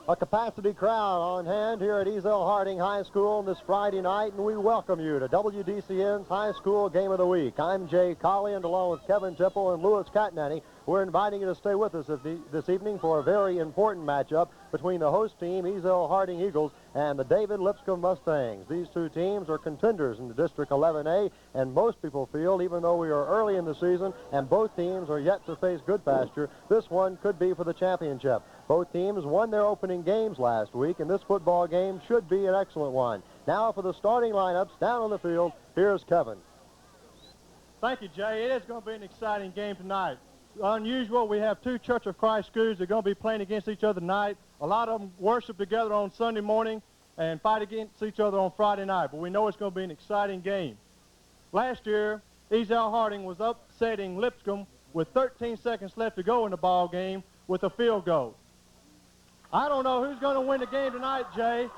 A capacity crowd on hand here at Ezell Harding High School this Friday night, and we welcome you to WDCN's High School Game of the Week. I'm Jay Colley, and along with Kevin Tipple and Louis Catnanny, we're inviting you to stay with us this evening for a very important matchup between the host team, Ezell Harding Eagles, and the David Lipscomb Mustangs. These two teams are contenders in the District 11A, and most people feel, even though we are early in the season and both teams are yet to face Goodpasture, this one could be for the championship. Both teams won their opening games last week, and this football game should be an excellent one. Now for the starting lineups down on the field, here's Kevin. Thank you, Jay. It is going to be an exciting game tonight. Unusual, we have two Church of Christ schools that are going to be playing against each other tonight. A lot of them worship together on Sunday morning and fight against each other on Friday night, but we know it's going to be an exciting game. Last year, Ezell Harding was upsetting Lipscomb with 13 seconds left to go in the ball game with a field goal. I don't know who's going to win the game tonight, Jay.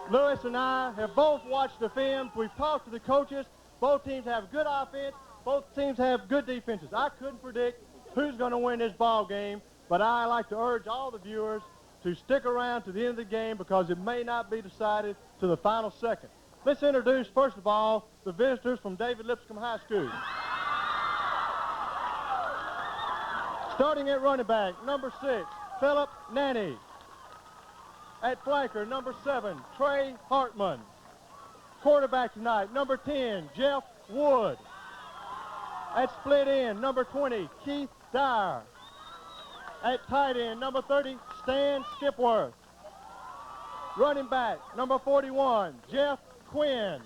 Louis and I have both watched the films. We've talked to the coaches. Both teams have good offense. Both teams have good defenses. I couldn't predict who's going to win this ball game, but I like to urge all the viewers to stick around to the end of the game because it may not be decided to the final second. Let's introduce, first of all, the visitors from David Lipscomb High School. Starting at running back, number 6, Philip Nanny. At flanker, number 7, Trey Hartman. Quarterback tonight, number 10, Jeff Wood. At split end, number 20, Keith Dyer. At tight end, number 30, Stan Skipworth. Running back, number 41, Jeff Quinn.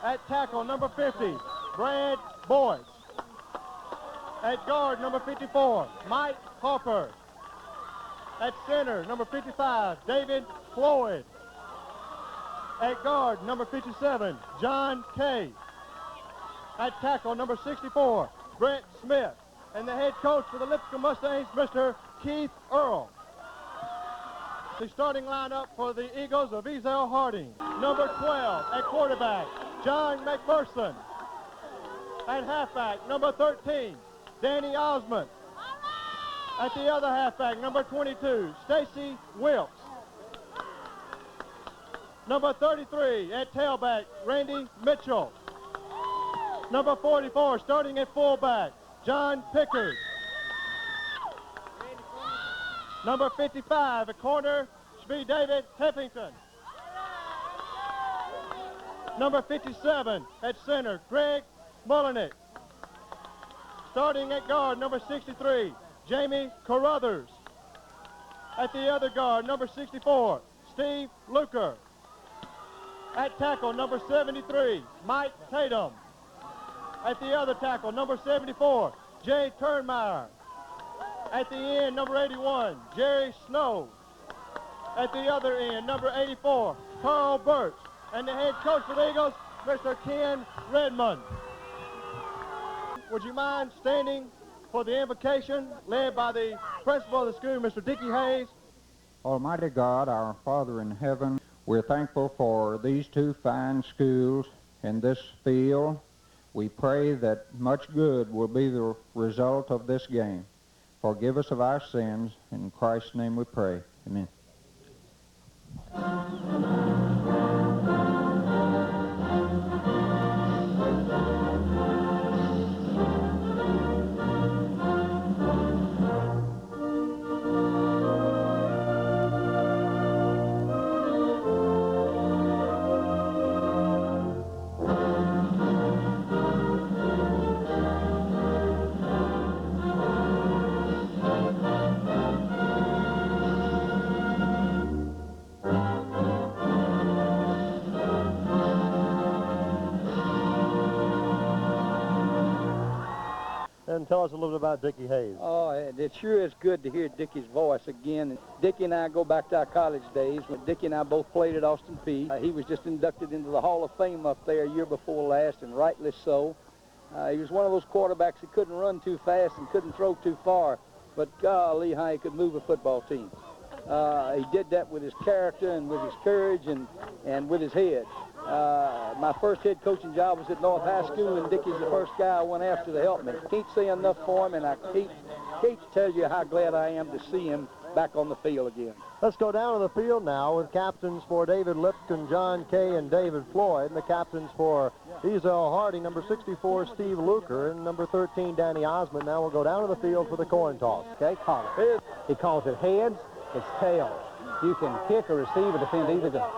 At tackle, number 50, Brad Boyce. At guard, number 54, Mike Harper. At center, number 55, David Floyd. At guard, number 57, John Kay. At tackle, number 64, Brett Smith. And the head coach for the Lipscomb Mustangs, Mr. Keith Earl. The starting lineup for the Eagles of Ezell Harding. Number 12 at quarterback, John McPherson. At halfback, number 13, Danny Osmond. At the other halfback, number 22, Stacy Wilkes. Number 33 at tailback, Randy Mitchell. Number 44, starting at fullback, John Pickard. Number 55 at corner, should be David Heffington. Number 57 at center, Greg Mullenix. Starting at guard, number 63, Jamie Carruthers. At the other guard, number 64, Steve Luker. At tackle, number 73, Mike Tatum. At the other tackle, number 74, Jay Turnmeyer. At the end, number 81, Jerry Snow. At the other end, number 84, Carl Birch. And the head coach for the Eagles, Mr. Ken Redmond. Would you mind standing for the invocation led by the principal of the school, Mr. Dickie Hayes? Almighty God, our Father in heaven, we're thankful for these two fine schools in this field. We pray that much good will be the result of this game. Forgive us of our sins. In Christ's name we pray. Amen. And tell us a little bit about Dickie Hayes. Oh, it sure is good to hear Dickie's voice again. Dickie and I go back to our college days when Dickie and I both played at Austin Peay. He was just inducted into the Hall of Fame up there year before last, and rightly so. He was one of those quarterbacks that couldn't run too fast and couldn't throw too far, but golly, how he could move a football team. He did that with his character and with his courage and with his head. My first head coaching job was at North High School, and Dickie's the first guy I went after to help me. Can't say enough for him, and I can't tell you how glad I am to see him back on the field again. Let's go down to the field now with captains for David Lipscomb, John Kay, and David Floyd, and the captains for Ezell Harding, number 64, Steve Luker, and number 13, Danny Osmond. Now we'll go down to the field for the coin toss. Okay, call it. He calls it heads, it's tails. You can kick or receive or defend either way.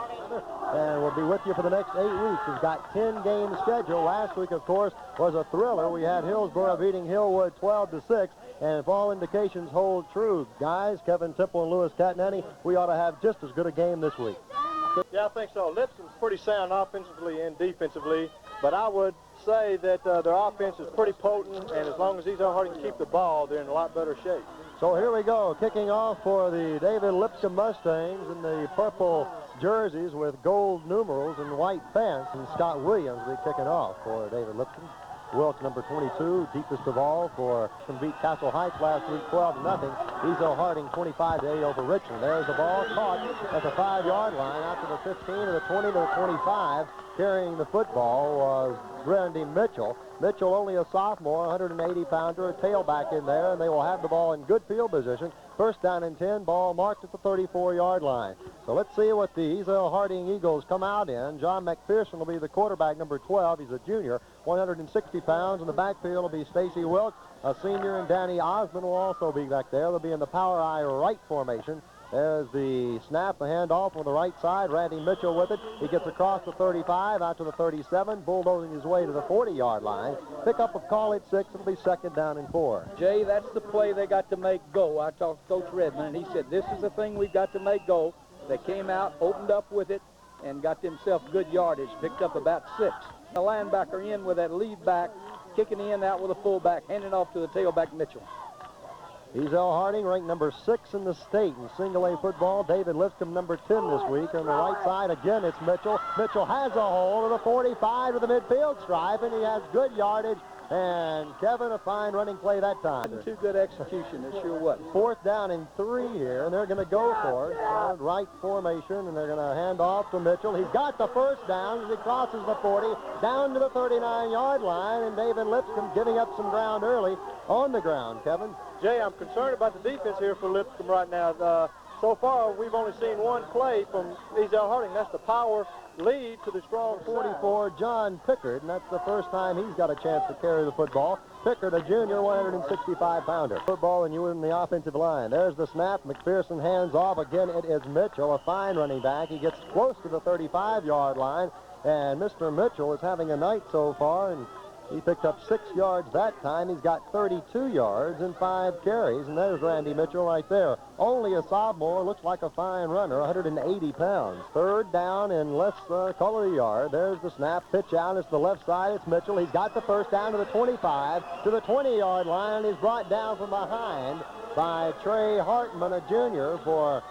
And we'll be with you for the next 8 weeks. He's got 10 games scheduled. Last week, of course, was a thriller. We had Hillsborough beating Hillwood 12-6. And if all indications hold true, guys, Kevin Temple and Lewis Catnany, we ought to have just as good a game this week. Yeah, I think so. Lipscomb's pretty sound offensively and defensively, but I would say that their offense is pretty potent, and as long as Ezell Harding can keep the ball, they're in a lot better shape. So here we go, kicking off for the David Lipscomb Mustangs in the purple jerseys with gold numerals and white pants, and Scott Williams will be kicking off for David Lipscomb. Wilkes, number 22, deepest of all for beat Castle Heights last week 12-0. Ezell Harding 25-8 over Richmond. There's the ball caught at the 5-yard line out to the 15, to the 20, to the 25. Carrying the football was Randy Mitchell. Mitchell, only a sophomore, 180-pounder, a tailback in there, and they will have the ball in good field position. First down and 10, ball marked at the 34-yard line. So let's see what the Ezell Harding Eagles come out in. John McPherson will be the quarterback, number 12. He's a junior, 160 pounds. In the backfield will be Stacy Wilkes, a senior, and Danny Osmond will also be back there. They'll be in the power eye right formation. There's the snap, the handoff on the right side. Randy Mitchell with it. He gets across the 35, out to the 37, bulldozing his way to the 40-yard line. Pick up a call at 6. It'll be second down and 4. Jay, that's the play they got to make go. I talked to Coach Redmond, and he said, this is the thing we've got to make go. They came out, opened up with it, and got themselves good yardage. Picked up about 6. The linebacker in with that lead back, kicking in, out with a fullback, handing off to the tailback Mitchell. Ezell Harding ranked number 6 in the state in single-A football. David Lipscomb number 10 this week. On the right side, again, it's Mitchell. Mitchell has a hold of the 45 to the midfield stripe, and he has good yardage. And Kevin, a fine running play that time. Too good execution, it sure was. Fourth down and 3 here, and they're going to go for it. Right formation, and they're going to hand off to Mitchell. He's got the first down as he crosses the 40, down to the 39-yard line, and David Lipscomb giving up some ground early on the ground, Kevin. Jay, I'm concerned about the defense here for Lipscomb right now. So far, we've only seen one play from Ezell Harding. That's the power lead to the strong 44, John Pickard, and that's the first time he's got a chance to carry the football. Pickard, a junior, 165-pounder. Football and you in the offensive line. There's the snap. McPherson hands off. Again, it is Mitchell, a fine running back. He gets close to the 35-yard line, and Mr. Mitchell is having a night so far, and he picked up 6 yards that time. He's got 32 yards and 5 carries, and there's Randy Mitchell right there. Only a sophomore, looks like a fine runner, 180 pounds. Third down and less call it a yard. There's the snap, pitch out. It's the left side. It's Mitchell. He's got the first down to the 25, to the 20-yard line, and he's brought down from behind by Trey Hartman, a junior, for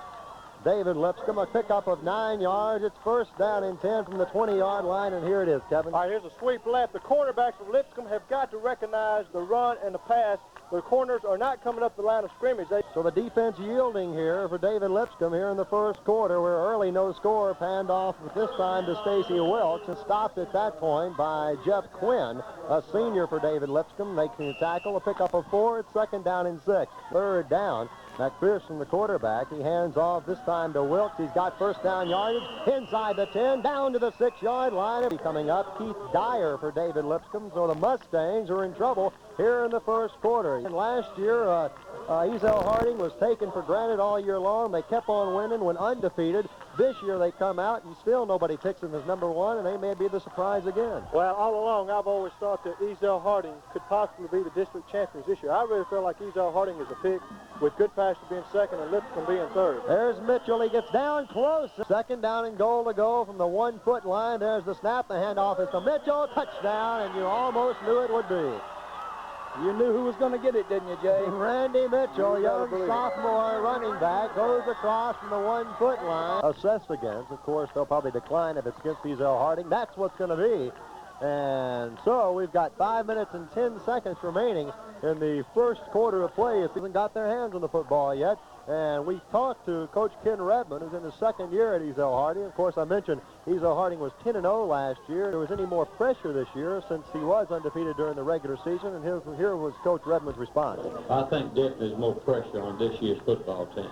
David Lipscomb. A pickup of 9 yards. It's first down and 10 from the 20-yard line, and here it is, Kevin. All right, here's a sweep left. The cornerbacks of Lipscomb have got to recognize the run and the pass. The corners are not coming up the line of scrimmage. So the defense yielding here for David Lipscomb here in the first quarter, where early no score, panned off this time to Stacy Wilkes, and stopped at that point by Jeff Quinn, a senior for David Lipscomb, making the tackle. A pickup of 4. It's second down and 6. Third down. McPherson, the quarterback, he hands off this time to Wilkes. He's got first down yardage inside the 10, down to the 6-yard line. Coming up, Keith Dyer for David Lipscomb. So the Mustangs are in trouble here in the first quarter. And last year, Ezell Harding was taken for granted all year long. They kept on winning, went undefeated. This year they come out and still nobody picks them as number 1, and they may be the surprise again. Well, all along I've always thought that Ezell Harding could possibly be the district champions this year. I really feel like Ezell Harding is a pick with good pasture being second and Lipscomb being third. There's Mitchell. He gets down close. Second down and goal to go from the 1-foot line. There's the snap. The handoff is to Mitchell. Touchdown, and you almost knew it would be. You knew who was going to get it, didn't you, Jay? Randy Mitchell, young sophomore running back, goes across from the 1-foot line. Assessed against. Of course, they'll probably decline if it's against Ezell Harding. That's what's going to be. And so we've got 5 minutes and 10 seconds remaining in the first quarter of play. They haven't got their hands on the football yet. And we talked to Coach Ken Redmond, who's in his second year at Ezell Harding. Of course, I mentioned Ezell Harding was 10-0 last year. There was any more pressure this year since he was undefeated during the regular season. And here was Coach Redmond's response. I think definitely there's more pressure on this year's football team.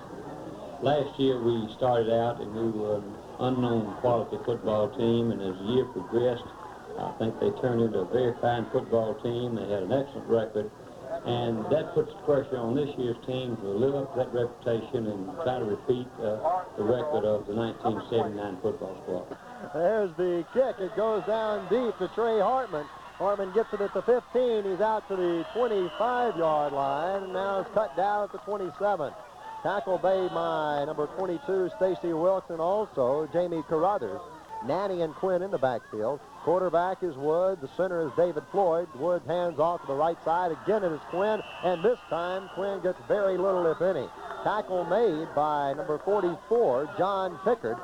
Last year we started out and we were an unknown quality football team, and as the year progressed, I think they turned into a very fine football team. They had an excellent record, and that puts pressure on this year's team to live up to that reputation and try to repeat the record of the 1979 football squad. There's the kick. It goes down deep to Trey Hartman. Hartman gets it at the 15. He's out to the 25-yard line, and now it's cut down at the 27. Tackle made by number 22, Stacy Wilson, also Jamie Carruthers. Nanny and Quinn in the backfield. Quarterback is Wood. The center is David Floyd. Wood hands off to the right side. Again, it is Quinn, and this time Quinn gets very little, if any. Tackle made by number 44, John Pickard.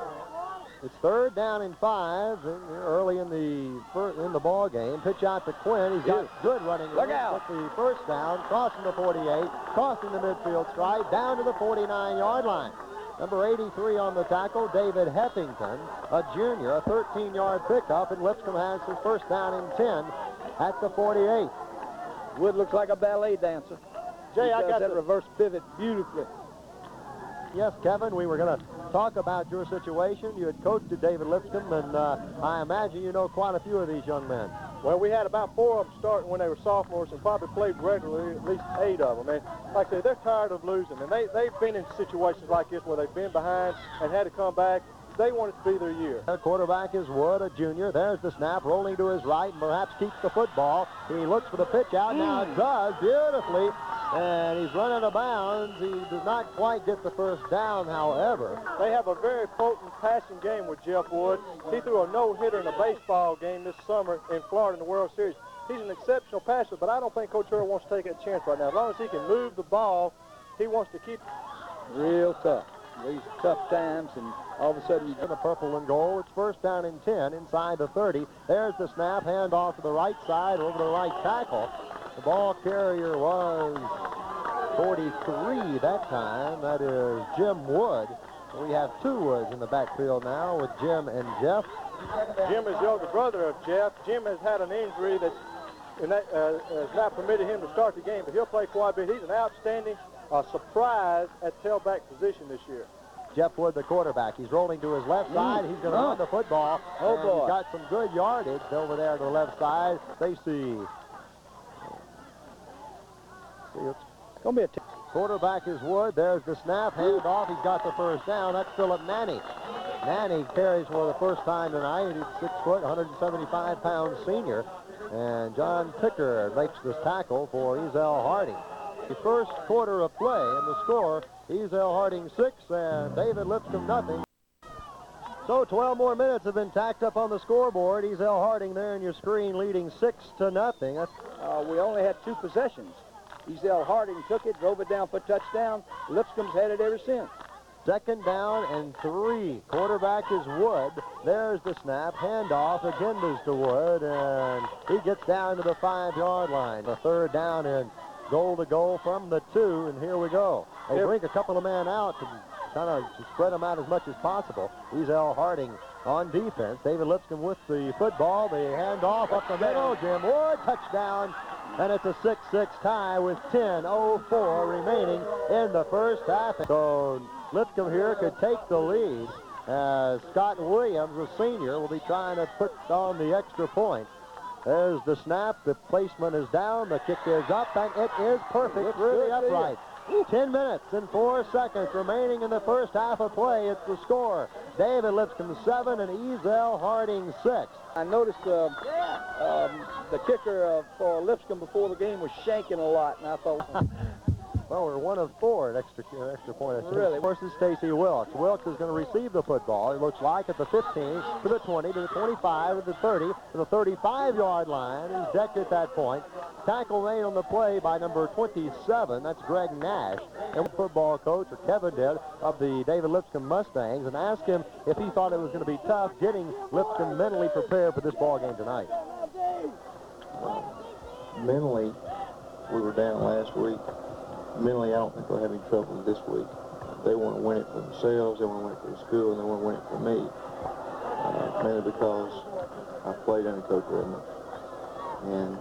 It's 3rd down and 5 early in the ball game. Pitch out to Quinn. He's got good running. Look out. With the first down, crossing the 48, crossing the midfield stride, down to the 49-yard line. Number 83 on the tackle, David Heffington, a junior, a 13-yard pickup, and Lipscomb has his first down and 10 at the 48. Wood looks like a ballet dancer. Jay, I got that reverse pivot beautifully. Yes, Kevin, we were going to talk about your situation. You had coached at David Lipscomb, and I imagine you know quite a few of these young men. Well, we had about 4 of them starting when they were sophomores and probably played regularly, at least 8 of them. And like I said, they're tired of losing, and they've been in situations like this where they've been behind and had to come back. They want it to be their year. The quarterback is Wood, a junior. There's the snap, rolling to his right, and perhaps keeps the football. He looks for the pitch out. Now it does beautifully, and he's running out of bounds. He does not quite get the first down, however. They have a very potent passing game with Jeff Wood. He threw a no-hitter in a baseball game this summer in Florida in the World Series. He's an exceptional passer, but I don't think Coach Earl wants to take that chance right now. As long as he can move the ball, he wants to keep. Real tough. These tough times, and all of a sudden you In the purple and gold, it's 1st down and 10 inside the 30. There's the snap, hand off to the right side, over the right tackle. The ball carrier was 43 that time. That is Jim Wood. We have 2 Woods in the backfield now with Jim and Jeff. Jim is the older brother of Jeff. Jim has had an injury that has not permitted him to start the game, but he'll play quite a bit. He's an outstanding surprise at tailback position this year. Jeff Wood, the quarterback. He's rolling to his left side. He's going to run the football. Oh, And boy. He's got some good yardage over there to the left side. Stacy. It's going to be a Quarterback is Wood. There's the snap. Hand off. He's got the first down. That's Philip Nanny. Nanny carries for the first time tonight. He's 6 foot, 175-pound senior. And John Pickard makes this tackle for Ezell Harding. The first quarter of play, and the score, Ezell Harding 6 and David Lipscomb nothing. So 12 more minutes have been tacked up on the scoreboard. Ezell Harding there on your screen leading 6-0. we only had 2 possessions. Ezell Harding took it, drove it down for a touchdown. Lipscomb's had it ever since. 2nd down and 3. Quarterback is Wood. There's the snap. Handoff again goes to Wood, and he gets down to the 5-yard line. The 3rd down and goal to go from the 2, and here we go. They bring a couple of men out to kind of spread them out as much as possible. Ezell Harding on defense. David Lipscomb with the football. The handoff up the middle. Jim Wood, touchdown. And it's a 6-6 tie with 10:04 remaining in the first half. So Lipscomb here could take the lead as Scott Williams, a senior, will be trying to put on the extra point. There's the snap. The placement is down. The kick is up, and it is perfect through the upright. 10 minutes and 4 seconds remaining in the first half of play. It's the score. David Lipscomb 7 and Ezell Harding 6. I noticed the kicker for Lipscomb before the game was shanking a lot, and I thought, Well, we're 1 of 4 at extra point. Really? Of course, is Stacy Wilkes. Wilkes is going to receive the football. It looks like at the 15, to the 20, to the 25, to the 30, to the 35-yard line. He's decked at that point. Tackle made on the play by number 27. That's Greg Nash. And football coach, or Kevin did, of the David Lipscomb Mustangs, and asked him if he thought it was going to be tough getting Lipscomb mentally prepared for this ball game tonight. Mentally, we were down last week. Mentally, I don't think they're having trouble this week. They want to win it for themselves, they want to win it for the school, and they want to win it for me. Mainly because I played under Coach Redmond. And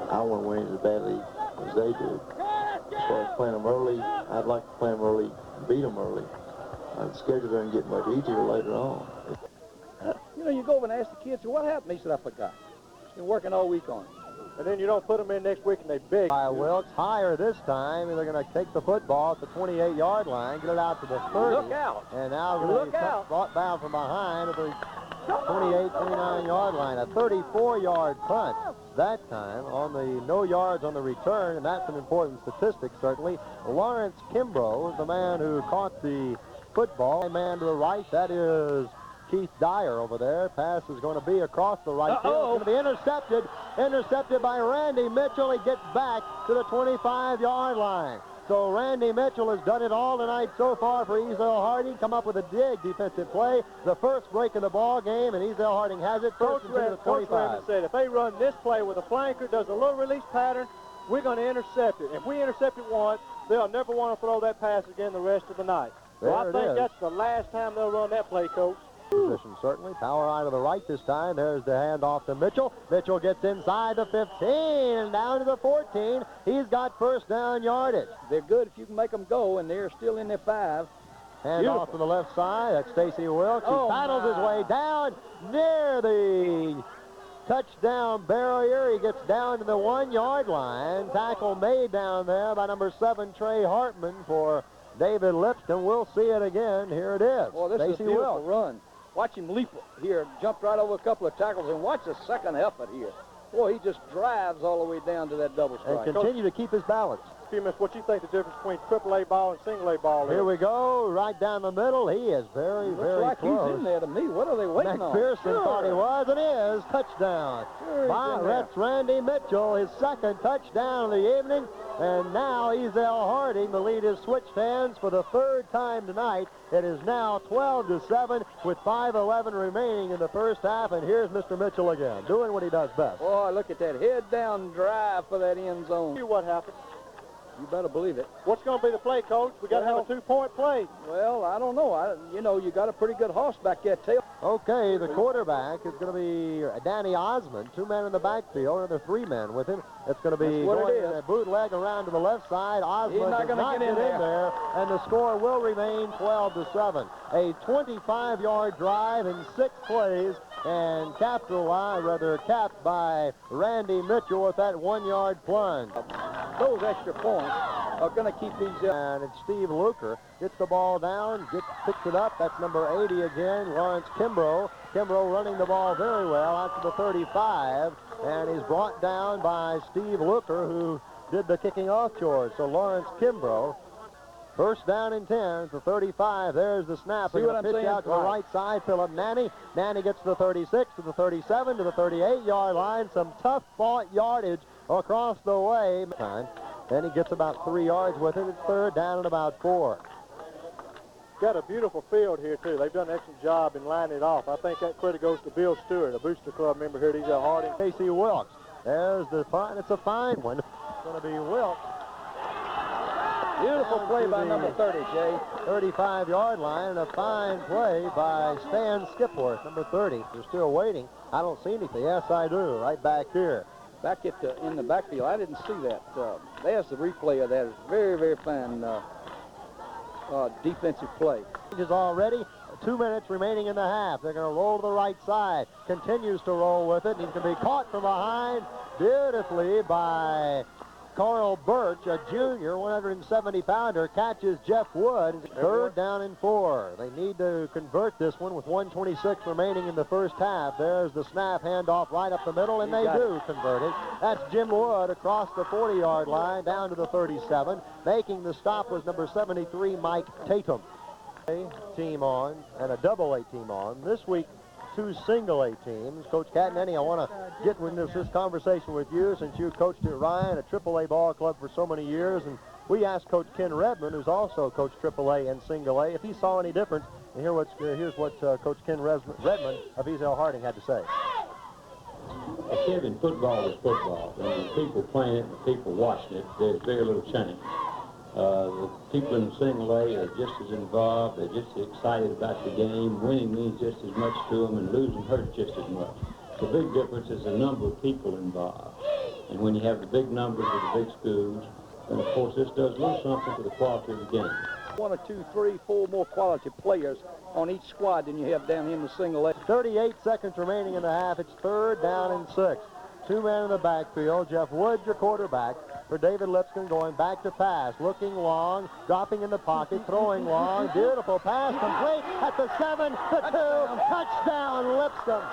I want to win it as badly as they do. As far as playing them early, I'd like to play them early beat them early. The schedule doesn't get much easier later on. You know, you go over and ask the kids, what happened? He said, I forgot. Been working all week on it. And then you don't put them in next week and they big. By Wilkes, higher this time, and they're going to take the football at the 28-yard line, get it out to the 30. Look out. And now going to be brought down from behind at the 28, 29-yard line. A 34-yard punt that time on the no yards on the return, and that's an important statistic, certainly. Lawrence Kimbrough is the man who caught the football. A man to the right, that is Keith Dyer over there. Pass is going to be across the right field. It's going to be intercepted. Intercepted by Randy Mitchell. He gets back to the 25-yard line. So Randy Mitchell has done it all tonight so far for Ezell Harding. Come up with a big defensive play. The first break of the ball game, and Ezell Harding has it. Coach Redmond said if they run this play with a flanker, does a little release pattern, we're going to intercept it. If we intercept it once, they'll never want to throw that pass again the rest of the night. So I think that's the last time they'll run that play, Coach. Position, certainly. Power eye to the right this time. There's the handoff to Mitchell. Mitchell gets inside the 15 and down to the 14. He's got first down yardage. They're good if you can make them go, and they're still in their 5. Handoff to the left side. That's Stacy Wilkes. He paddles his way down near the touchdown barrier. He gets down to the 1-yard line. Tackle made down there by number 7, Trey Hartman, for David Lipscomb. We'll see it again. Here it is. Well, this is a beautiful run. Watch him leap here, jump right over a couple of tackles, and watch the second effort here. Boy, he just drives all the way down to that double strike. And continue to keep his balance. What you think the difference between AAA ball and single A ball is? Here we go, right down the middle. He is very, very like close. He's in there to me. What are they waiting on? McPherson thought he was, and is. Touchdown. That's Randy Mitchell, his second touchdown of the evening. And now Ezell Harding, the lead is switched hands for the third time tonight. It is now 12-7 with 5:11 remaining in the first half. And here's Mr. Mitchell again, doing what he does best. Boy, look at that head-down drive for that end zone. See what happened. You better believe it. What's going to be the play, Coach? We got to have a 2-point play. Well, I don't know. You know, you got a pretty good horse back there, tail. Okay, the quarterback is going to be Danny Osmond. 2 men in the backfield, and there are 3 men with him. It's going to be going in a bootleg around to the left side. Osmond He's not going to get in there, and the score will remain 12-7. A 25-yard drive in 6 plays, and capped by Randy Mitchell with that 1-yard plunge. Those extra points are going to keep these. And it's Steve Luker gets the ball down, picks it up. That's number 80 again, Lawrence Kimbrough. Kimbrough running the ball very well out to the 35, and he's brought down by Steve Luker, who did the kicking off chores. So Lawrence Kimbrough, first down and 10 to 35. There's the snap. See what I'm pitch saying? out to the right side. Philip Nanny. Nanny gets to the 36, to the 37, to the 38-yard line. Some tough fought yardage across the way. Then he gets about 3 yards with it. It's third down and about 4. Got a beautiful field here, too. They've done an excellent job in lining it off. I think that credit goes to Bill Stewart, a Booster Club member here at Ezell Harding. Casey Wilkes. There's the punt. It's a fine one. It's going to be Wilkes. Beautiful play by number 30, Jay. 35-yard line, and a fine play by Stan Skipworth, number 30. They're still waiting. I don't see anything. Yes, I do. Right back here. Back in the backfield. I didn't see that. There's the replay of that. It's very, very fine defensive play. Is already 2 minutes remaining in the half. They're going to roll to the right side. Continues to roll with it. He's going to be caught from behind beautifully by Carl Birch, a junior, 170-pounder, catches Jeff Wood. Third down and 4. They need to convert this one with 1:26 remaining in the first half. There's the snap, handoff right up the middle, and they do convert it. That's Jim Wood across the 40-yard line down to the 37. Making the stop was number 73, Mike Tatum. Team on and a double-A team on. This week, 2 single-A teams. Coach Catnany, I want to get into this conversation with you since you coached at Ryan, a AAA ball club for so many years, and we asked Coach Ken Redmond, who's also coached AAA and single-A, if he saw any difference. And here's what Coach Ken Redmond of Ezell Harding had to say. Kevin, football is football, and the people playing it and the people watching it, there's very little change. The people in single A are just as involved. They're just as excited about the game. Winning means just as much to them, and losing hurts just as much. The big difference is the number of people involved. And when you have the big numbers of the big schools, then of course this does lose something to the quality of the game. 1 or 2, 3, 4 more quality players on each squad than you have down here in the single A. 38 seconds remaining in the half. It's 3rd down and 6. 2 men in the backfield. Jeff Wood, your quarterback, for David Lipscomb, going back to pass, looking long, dropping in the pocket, throwing long. Beautiful pass, complete at the 7, the 2, touchdown Lipscomb.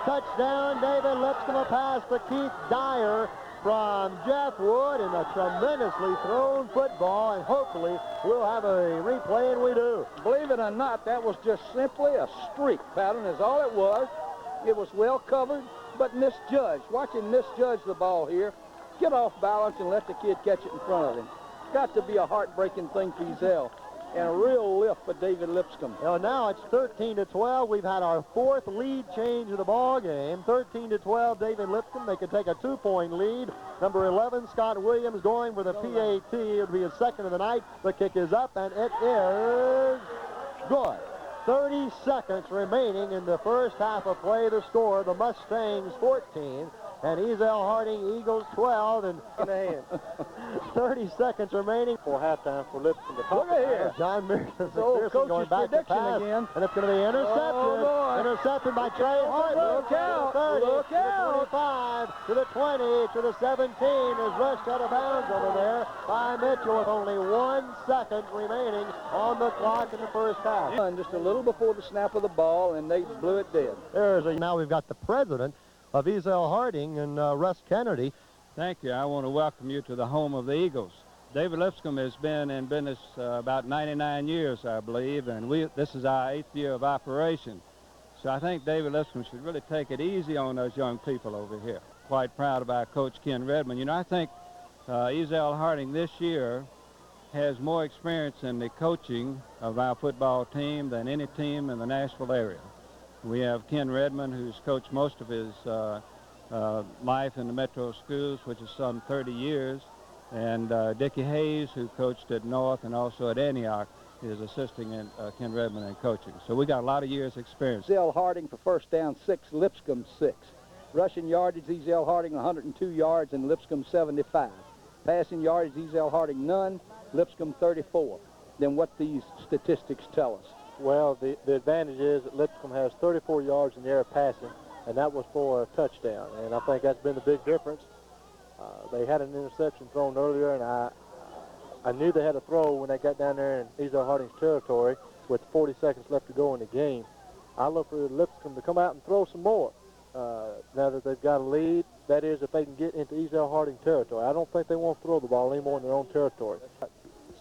Touchdown David Lipscomb, a pass to Keith Dyer from Jeff Wood, and a tremendously thrown football, and hopefully we'll have a replay, and we do. Believe it or not, that was just simply a streak pattern is all it was. It was well covered, but misjudged. Watch him misjudge the ball here. Get off balance and let the kid catch it in front of him. Got to be a heartbreaking thing for Ezell, and a real lift for David Lipscomb. Well, now it's 13-12. We've had our 4th lead change of the ball game. 13-12, David Lipscomb. They could take a 2-point lead. Number 11, Scott Williams, going for the PAT. It would be his 2nd of the night. The kick is up, and it is good. 30 seconds remaining in the first half of play. The score, the Mustangs 14, and Ezell Harding Eagles 12, and in the hand. 30 seconds remaining for halftime for Lipscomb. Look at here. John McPherson Coach's going back to prediction pass, again. and it's going to be intercepted. Oh, boy. Intercepted by Trey Hartman. Look out. 30, Look to out. the 25, to the 20, to the 17. Is rushed out of bounds over there by Mitchell with only 1 second remaining on the clock in the first half. Just a little before the snap of the ball, and they blew it dead. Now we've got the president of Ezell Harding and Russ Kennedy. Thank you. I want to welcome you to the home of the Eagles. David Lipscomb has been in business about 99 years, I believe, and this is our 8th year of operation. So I think David Lipscomb should really take it easy on those young people over here. Quite proud of our coach, Ken Redmond. You know, I think Ezell Harding this year has more experience in the coaching of our football team than any team in the Nashville area. We have Ken Redmond, who's coached most of his life in the metro schools, which is some 30 years, and Dickie Hayes, who coached at North and also at Antioch, is assisting in Ken Redmond in coaching. So we got a lot of years experience. Ezell Harding for first down 6, Lipscomb 6. Rushing yardage, Ezell Harding 102 yards and Lipscomb 75. Passing yardage, Ezell Harding none, Lipscomb 34. Then what these statistics tell us? Well, the advantage is that Lipscomb has 34 yards in the air passing, and that was for a touchdown. And I think that's been the big difference. They had an interception thrown earlier, and I knew they had a throw when they got down there in Ezell Harding's territory with 40 seconds left to go in the game. I look for Lipscomb to come out and throw some more now that they've got a lead. That is, if they can get into Ezell Harding territory. I don't think they won't throw the ball anymore in their own territory.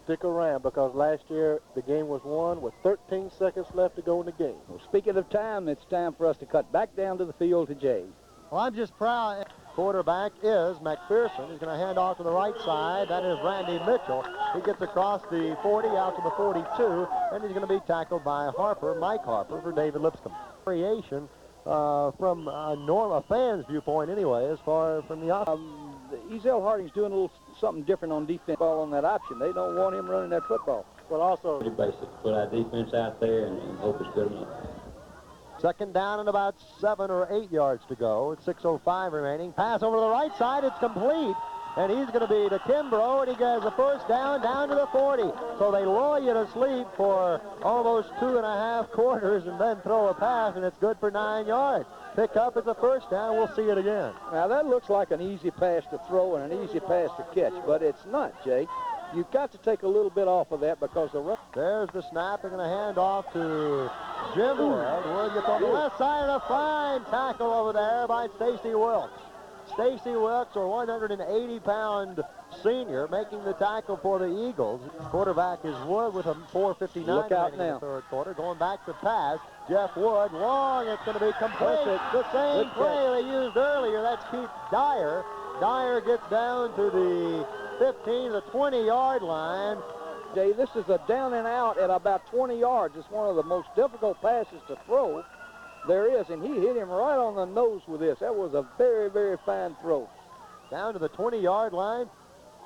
Stick around, because last year the game was won with 13 seconds left to go in the game. Well, speaking of time, it's time for us to cut back down to the field to Jay. Well, I'm just proud. Quarterback is McPherson. He's going to hand off to the right side. That is Randy Mitchell. He gets across the 40 out to the 42, and he's going to be tackled by Harper, Mike Harper, for David Lipscomb. Variation from a fan's viewpoint anyway, as far from the offense. Ezell Harding's doing a little something different on defense ball on that option. They don't want him running that football. But also Pretty basic. Put our defense out there and hope it's good enough. second down and about 7 or 8 yards to go. It's 6:05 remaining. Pass over to the right side. It's complete. And he's going to be to Kimbrough, and he gets a first down to the 40. So they lull you to sleep for almost 2.5 quarters and then throw a pass, and it's good for 9 yards. Pick up as a first down. We'll see it again. Now, that looks like an easy pass to throw and an easy pass to catch, but it's not, Jake. You've got to take a little bit off of that because the run. There's the snap. They're going to hand off to Jim Wood. Wood gets on the left side of a fine tackle over there by Stacy Wilkes. Stacy Wilkes, a 180-pound senior, making the tackle for the Eagles. Quarterback is Wood with a 4:59 Look out remaining in now. the third quarter. Going back to pass. Jeff Wood, long. It's going to be complete. The same play they used earlier. That's Keith Dyer. Dyer gets down to the 15, the 20-yard line. Jay, this is a down and out at about 20 yards. It's one of the most difficult passes to throw there is, and he hit him right on the nose with this. That was a very, very fine throw. Down to the 20-yard line.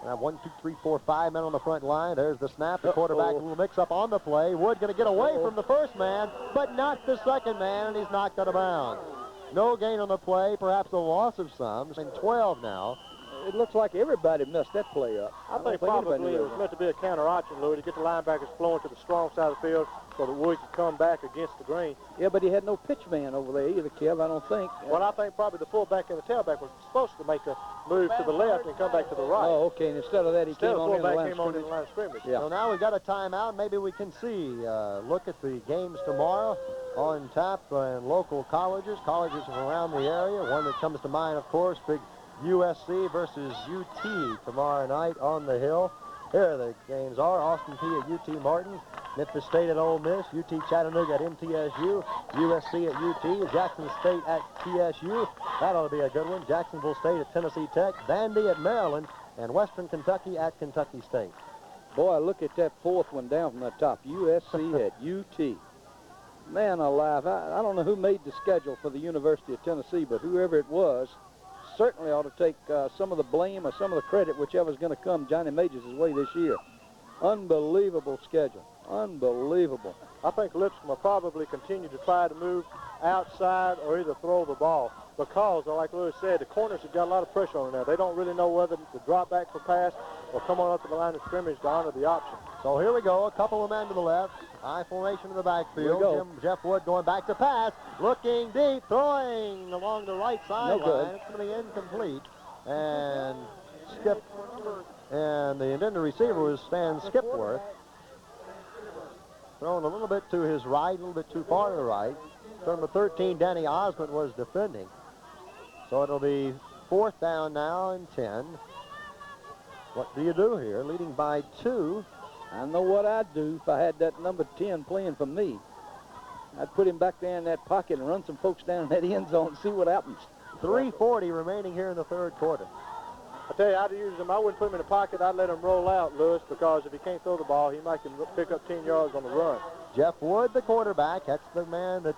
And 1, 2, 3, 4, 5 men on the front line. There's the snap. The quarterback will mix up on the play. Wood going to get away from the first man, but not the second man, and he's knocked out of bounds. No gain on the play, perhaps a loss of some. And 12 now it looks like everybody messed that play up. I think probably it was meant to be a counter option, Louis, to get the linebackers flowing to the strong side of the field so that Wood could come back against the green. Yeah, but he had no pitch man over there either, Kev, I don't think. Well, I think probably the fullback and the tailback were supposed to make a move to the left and come back to the right. Oh, okay, and instead of that, he came on in the line of scrimmage. Yeah. So now we've got a timeout. Maybe we can see, look at the games tomorrow on tap in local colleges from around the area. One that comes to mind, of course, big USC versus UT tomorrow night on the Hill. Here the games are. Austin Peay at UT Martin, Memphis State at Ole Miss, UT Chattanooga at MTSU, USC at UT, Jackson State at TSU. That ought to be a good one. Jacksonville State at Tennessee Tech, Vandy at Maryland, and Western Kentucky at Kentucky State. Boy, look at that fourth one down from the top. USC at UT. Man alive, I don't know who made the schedule for the University of Tennessee, but whoever it was certainly ought to take some of the blame or some of the credit, whichever's going to come Johnny Majors' way this year. Unbelievable schedule. Unbelievable. I think Lipscomb will probably continue to try to move outside or either throw the ball because, like Lewis said, the corners have got a lot of pressure on them now. They don't really know whether to drop back for pass or come on up to the line of scrimmage to honor the option. So here we go, a couple of men to the left, high formation in the backfield. Jeff Wood going back to pass, looking deep, throwing along the right sideline. It's going to be incomplete. And Skip, and the intended receiver was Stan Skipworth. Thrown a little bit to his right, a little bit too far to the right. Number 13, Danny Osmond, was defending. So it'll be 4th down now and 10. What do you do here? Leading by 2. I know what I'd do if I had that number 10 playing for me. I'd put him back there in that pocket and run some folks down in that end zone and see what happens. 3:40 remaining here in the third quarter. I tell you, I'd use him. I wouldn't put him in the pocket. I'd let him roll out, Lewis, because if he can't throw the ball, he might can pick up 10 yards on the run. Jeff Wood, the quarterback. That's the man that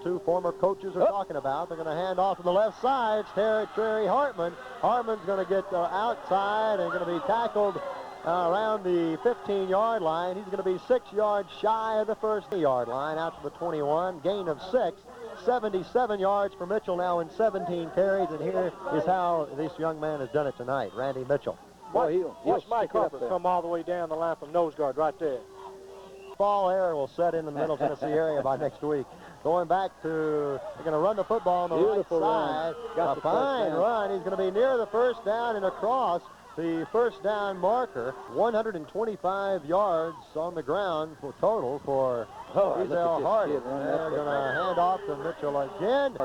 two former coaches are talking about. They're going to hand off to the left side. It's Terry Hartman. Hartman's going to get outside and going to be tackled around the 15-yard line. He's going to be 6 yards shy of the first yard line out to the 21. Gain of 6. 77 yards for Mitchell now in 17 carries, and here is how this young man has done it tonight, Randy Mitchell. Watch Mike Harper come all the way down the line from nose guard right there. Ball error will set in the Middle Tennessee area by next week. Going back to, they're going to run the football on the right side. A fine run. He's going to be near the first down and across the first down marker. 125 yards on the ground for total for Ezell Harding. They're going to hand off to Mitchell again.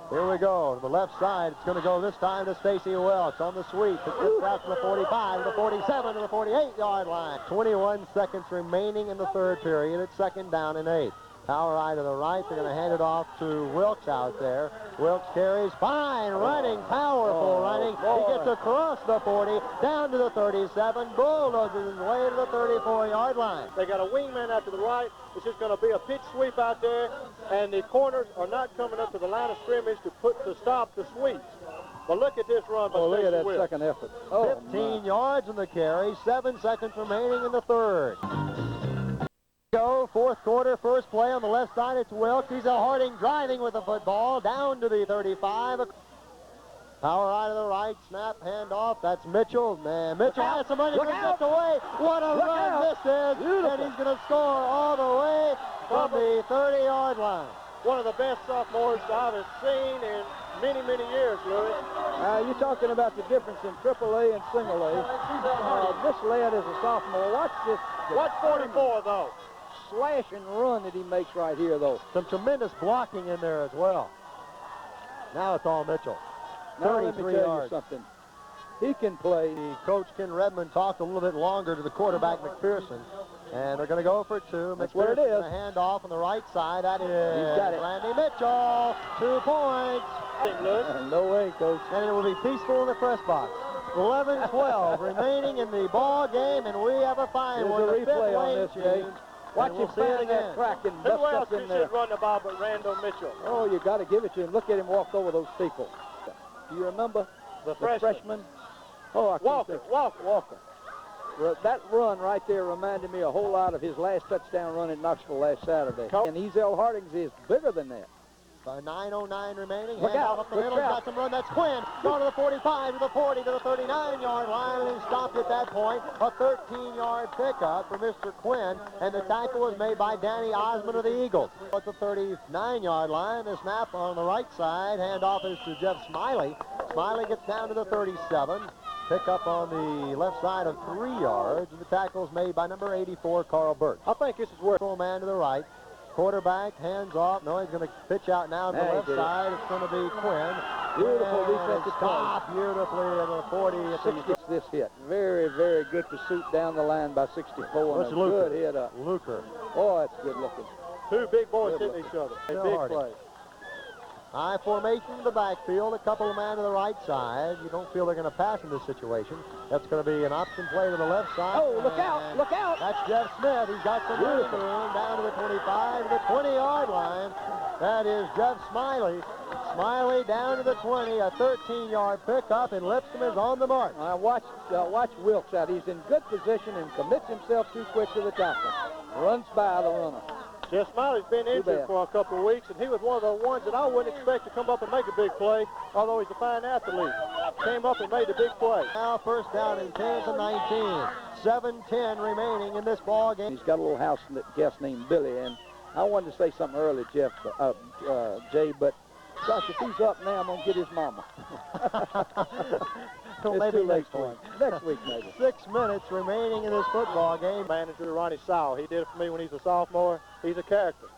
Here we go. To the left side, it's going to go this time to Stacy Welch on the sweep. It gets out to the 45, to the 47, to the 48-yard line. 21 seconds remaining in the third period. It's 2nd down and 8. Power eye to the right. They're going to hand it off to Wilkes out there. Wilkes carries. Fine running. Powerful running. He gets across the 40, down to the 37. Bulldozes his way to the 34-yard line. They got a wingman out to the right. It's just going to be a pitch sweep out there, and the corners are not coming up to the line of scrimmage to stop the sweeps. But look at this run by look at that Wilkes. second effort. 15 yards in the carry. 7 seconds remaining in the third. Go, fourth quarter, first play on the left side. It's Wilkes. Ezell Harding driving with the football down to the 35. Power eye to the right, snap, handoff. That's Mitchell. Man, Mitchell has somebody who gets away. What a run this is. And he's going to score all the way from the 30-yard line. One of the best sophomores I've seen in many, many years, Louis. You're talking about the difference in AAA and single A. This lad is a sophomore. Watch this. Watch 44, though. Slash and run that he makes right here, though. Some tremendous blocking in there as well. Now it's all Mitchell. Now let me tell you something. He can play. Coach Redmond talked a little bit longer to the quarterback, McPherson. And they're going to go for 2. That's what it is. Going to hand off on the right side. That is Randy Mitchell. 2 points. No way, Coach. And it will be peaceful in the press box. 11-12 remaining in the ball game, and we have a fine one. There's a replay on this, Jay. Watch him find that crack and bust up in there. Who else run the ball but Randall Mitchell? Oh, you got to give it to him. Look at him walk over those people. Do you remember the freshman? Oh, Walker. Well, that run right there reminded me a whole lot of his last touchdown run in Knoxville last Saturday. And Ezell Harding's is bigger than that. 9:09 remaining. Look Hand out, off up the look middle. He's out. got some run. That's Quinn. Going to the 45, to the 40, to the 39-yard line, and he stopped at that point. A 13-yard pickup for Mr. Quinn, and the tackle was made by Danny Osmond of the Eagles. At the 39-yard line, the snap on the right side. Handoff is to Jeff Smiley. Smiley gets down to the 37. Pick up on the left side of 3 yards. The tackle is made by number 84, Carl Burt. I think this is where full man to the right. Quarterback, hands off. No, he's going to pitch out now to the left side. It's going to be Quinn. Beautiful defensive stop beautifully at the 40. At this hit. Very, very good pursuit down the line by 64. And a good hit up. Luker. Oh, that's good looking. Two big boys hitting each other. A big Harding. play. High formation in the backfield, a couple of men to the right side. You don't feel they're going to pass in this situation. That's going to be an option play to the left side. Oh, look out, look out. That's Jeff Smith. He's got some room down to the 25, to the 20-yard line. That is Jeff Smiley. Smiley down to the 20, a 13-yard pickup, and Lipscomb is on the mark. Watch Wilkes out. He's in good position and commits himself too quick to the tackle. Runs by the runner. Jeff Smiley's been injured for a couple of weeks, and he was one of the ones that I wouldn't expect to come up and make a big play, although he's a fine athlete. Came up and made a big play. Now first down in 10 to 19. 7:10 remaining in this ball game. He's got a little house guest named Billy, and I wanted to say something earlier, Jeff, Jay, but gosh, if he's up now, I'm going to get his mama. Maybe next week. Next week, maybe. 6 minutes remaining in this football game. Manager Ronnie Sowell. He did it for me when he's a sophomore. He's a character.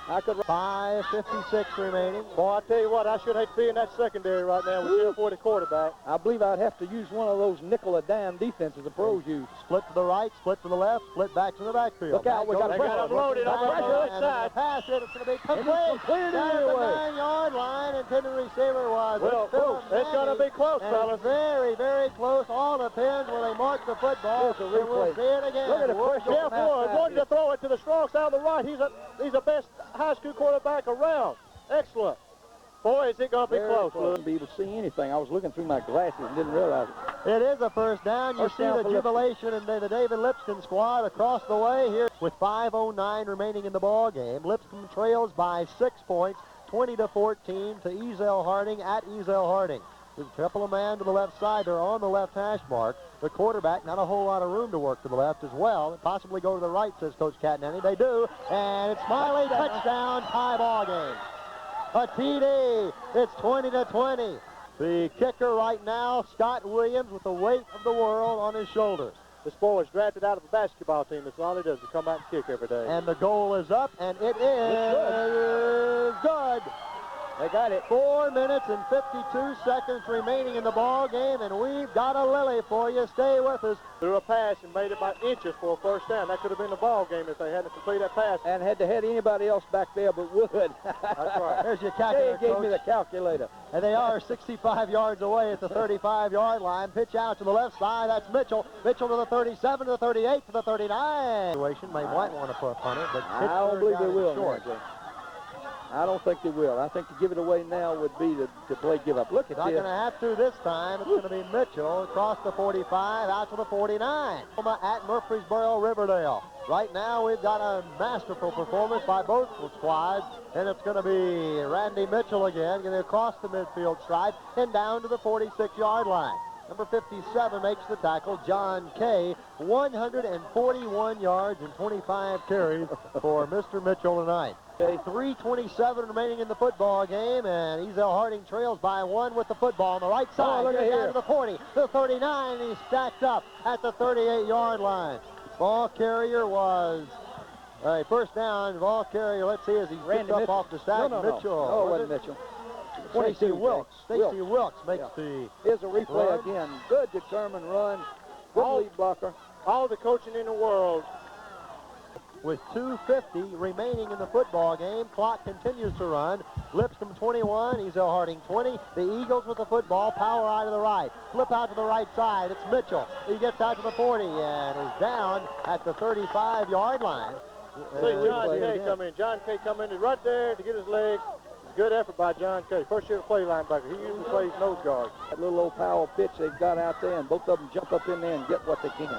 I could 5:56 remaining. Boy, I tell you what, I should hate to be in that secondary right now with Jim Ford at quarterback. I believe I'd have to use one of those nickel-a-dime defenses the pros use. Split to the right, split to the left, split back to the backfield. Look out, we got They got him loaded on the right side. Pass it, it's going to be complete. Down to the 9-yard line, intended receiver was it's going to be close, fellas. Very, very close. All depends where they mark the football. Here's the replay. We'll see it again. Look at the pressure. Jeff Ford wanted to throw it to the strong side of the right. He's the best high school quarterback around. Excellent. Boy, is it going to be close. I wouldn't be able to see anything. I was looking through my glasses and didn't realize it. It is a first down. You First see down the for jubilation in the David Lipscomb squad across the way here with 5:09 remaining in the ball game. Lipscomb trails by 6 points, 20-14 to Ezell Harding at Ezell Harding. There's a couple of men to the left side. They're on the left hash mark. The quarterback, not a whole lot of room to work to the left as well. Possibly go to the right, says Coach Catnany. They do. And it's Smiley, touchdown, tie ball game. A TD. It's 20-20. The kicker right now, Scott Williams, with the weight of the world on his shoulders. This boy was drafted out of the basketball team. That's all he does, is come out and kick every day. And the goal is up, and it is good. They got it. 4 minutes and 52 seconds remaining in the ball game, and we've got a lily for you. Stay with us. Threw a pass and made it by inches for a first down. That could have been the ball game if they hadn't completed that pass. And had to head anybody else back there but Wood. That's right. There's your Jay calculator, gave Coach. me the calculator. And they are 65 yards away at the 35-yard line. Pitch out to the left side. That's Mitchell. Mitchell to the 37, to the 38, to the 39. Situation might want to punt it, but I don't believe they will. Short. I don't think they will. I think to give it away now would be to play give up. Look at Not this. going to have to this time. It's going to be Mitchell across the 45, out to the 49. At Murfreesboro, Riverdale. Right now, we've got a masterful performance by both squads, and it's going to be Randy Mitchell again, getting across the midfield stripe and down to the 46-yard line. Number 57 makes the tackle, John Kay, 141 yards and 25 carries for Mr. Mitchell tonight. 3:27 remaining in the football game, and Ezell Harding trails by 1 with the football on the right side. Look at Down here. to the 40, the 39, and he's stacked up at the 38-yard line. Ball carrier was first down. Ball carrier, let's see, as he picks up off the sack. No. Mitchell. No, it wasn't Mitchell. Stacey 22, Wilkes. Jay. Stacey Wilkes makes the Here's a replay run. again. Good determined run. Good lead blocker. All the coaching in the world. With 2:50 remaining in the football game, clock continues to run. Lipscomb 21, Ezell Harding 20. The Eagles with the football, power out to the right. Flip out to the right side, it's Mitchell. He gets out to the 40 and is down at the 35-yard line. See John Kay come in. John Kay come in right there to get his legs. Good effort by John Kay. First year play linebacker. He usually plays nose guard. That little old power pitch they've got out there, and both of them jump up in there and get what they can.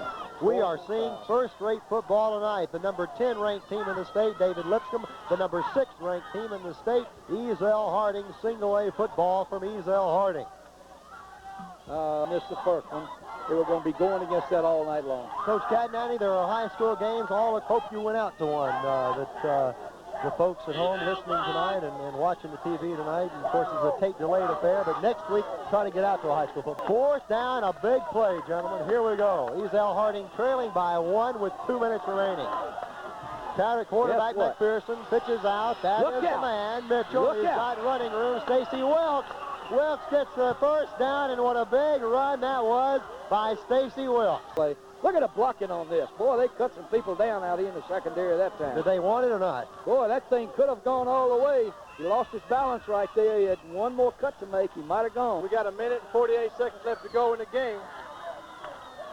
We are seeing first-rate football tonight. The number 10 ranked team in the state, David Lipscomb. The number 6 ranked team in the state, Ezell Harding. Single-A football from Ezell Harding. Missed the first one. They were going to be going against that all night long. Coach Cadnanny, there are high school games. All the hope you went out to one. The folks at home listening tonight and watching the TV tonight, and of course it's a tape-delayed affair, but next week try to get out to a high school football. Fourth down, a big play, gentlemen. Here we go. Ezell Harding trailing by 1 with 2 minutes remaining. Quarterback McPherson pitches out. That is the man. Mitchell. He's got running room. Stacy Wilkes. Wilkes gets the first down, and what a big run that was by Stacy Wilkes. Look at the blocking on this. Boy, they cut some people down out here in the secondary that time. Did they want it or not? Boy, that thing could have gone all the way. He lost his balance right there. He had one more cut to make. He might have gone. We got a minute and 48 seconds left to go in the game.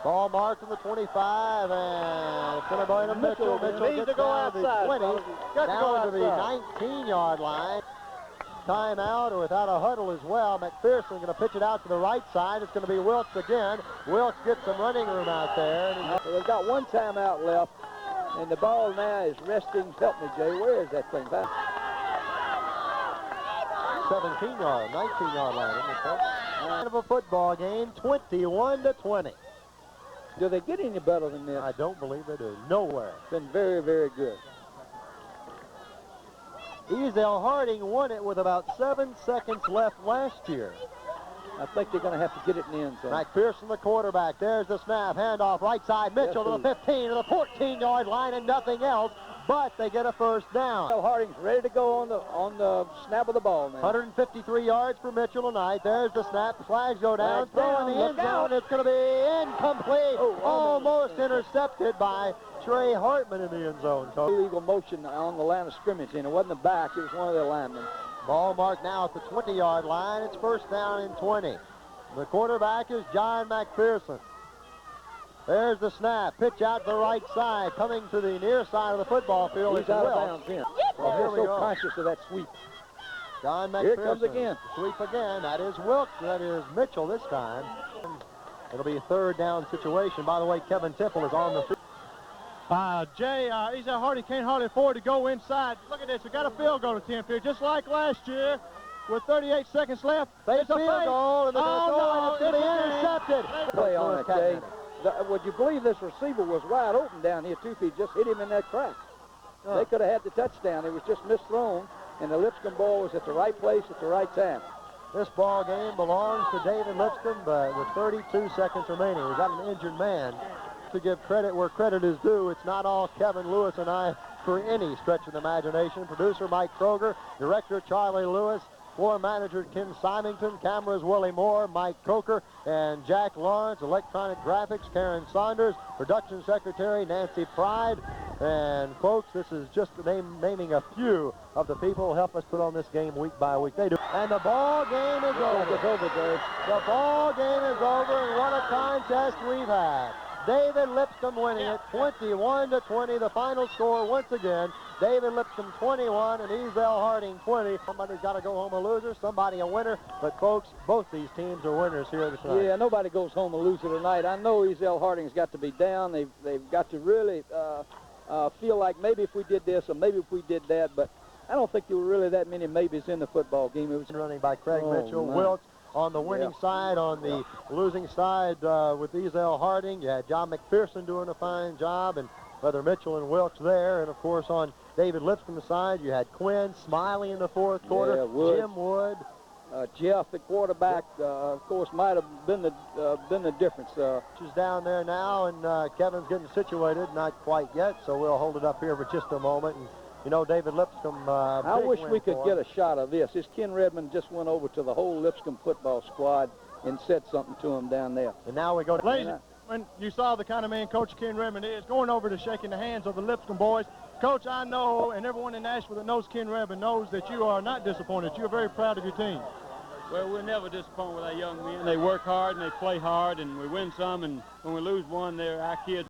Ball marked on the 25, and it's going to go into Mitchell. Mitchell needs gets to go down outside. to the 20, down to the 19-yard line. Timeout or without a huddle as well. McPherson going to pitch it out to the right side. It's going to be Wilkes again. Wilkes gets some running room out there. They've got one timeout left, and the ball now is resting. Help me, Jay. Where is that thing? 17-yard, 19-yard line, isn't it, folks? End of a football game, 21-20. Do they get any better than this? I don't believe they do. Nowhere. It's been very, very good. Ezell Harding won it with about 7 seconds left last year. I think they're going to have to get it in the end zone. McPherson, the quarterback. There's the snap. Handoff right side. Mitchell to the 15, to the 14-yard line, and nothing else. But they get a first down. Harding's ready to go on the snap of the ball now. 153 yards for Mitchell tonight. There's the snap. The flags go down. Throw in the end zone. It's going to be incomplete. Almost intercepted by Trey Hartman in the end zone. Illegal motion on the line of scrimmage, and it wasn't the back. It was one of their linemen. Ball marked now at the 20-yard line. It's first down and 20. The quarterback is John McPherson. There's the snap. Pitch out to the right side. Coming to the near side of the football field. He's out of bounds here. Well, here we go. Conscious of that sweep. John McPherson. Here it comes again. Sweep again. That is Wilkes. That is Mitchell this time. It'll be a third down situation. By the way, Kevin Temple is on the field. Jay, Ezell Harding can't hardly afford to go inside. Look at this. We got a field goal attempt here, just like last year. With 38 seconds left, it's a field goal, and it's going to be intercepted. Play on it, Jay. Would you believe this receiver was wide open down here, too, if he just hit him in that crack? They could have had the touchdown. It was just misthrown, and the Lipscomb ball was at the right place at the right time. This ball game belongs to David Lipscomb, but with 32 seconds remaining. We've got an injured man. To give credit where credit is due, it's not all Kevin Lewis and I for any stretch of the imagination. Producer Mike Kroger, director Charlie Lewis, floor manager Ken Symington, cameras Willie Moore, Mike Coker, and Jack Lawrence, electronic graphics Karen Saunders, production secretary Nancy Pride. And folks, this is just naming a few of the people who help us put on this game week by week. They do. And the ball game is over. It's over, Dave. The ball game is over, and what a contest we've had. David Lipscomb winning it 21-20. The final score once again, David Lipscomb 21 and Ezell Harding 20. Somebody's got to go home a loser, somebody a winner. But folks, both these teams are winners here tonight. Yeah, nobody goes home a loser tonight. I know Ezell Harding's got to be down. They've got to really feel like maybe if we did this or maybe if we did that. But I don't think there were really that many maybes in the football game. It was running by Craig Mitchell, Wilkes. On the winning side, on the losing side with Ezell Harding, you had John McPherson doing a fine job, and Brother Mitchell and Wilkes there. And, of course, on David Lipscomb's side, you had Quinn Smiley in the fourth quarter, Jim Wood. Jeff, the quarterback, of course, might have been the difference. She's down there now, and Kevin's getting situated. Not quite yet, so we'll hold it up here for just a moment. And, you know, David Lipscomb. I wish we could get a shot of this. This Ken Redmond just went over to the whole Lipscomb football squad and said something to him down there. And now we go to... Ladies, when you saw the kind of man Coach Ken Redmond is, going over to shaking the hands of the Lipscomb boys. Coach, I know, and everyone in Nashville that knows Ken Redmond knows that you are not disappointed. You're very proud of your team. Well, we're never disappointed with our young men. They work hard and they play hard, and we win some, and when we lose one, they're our kids.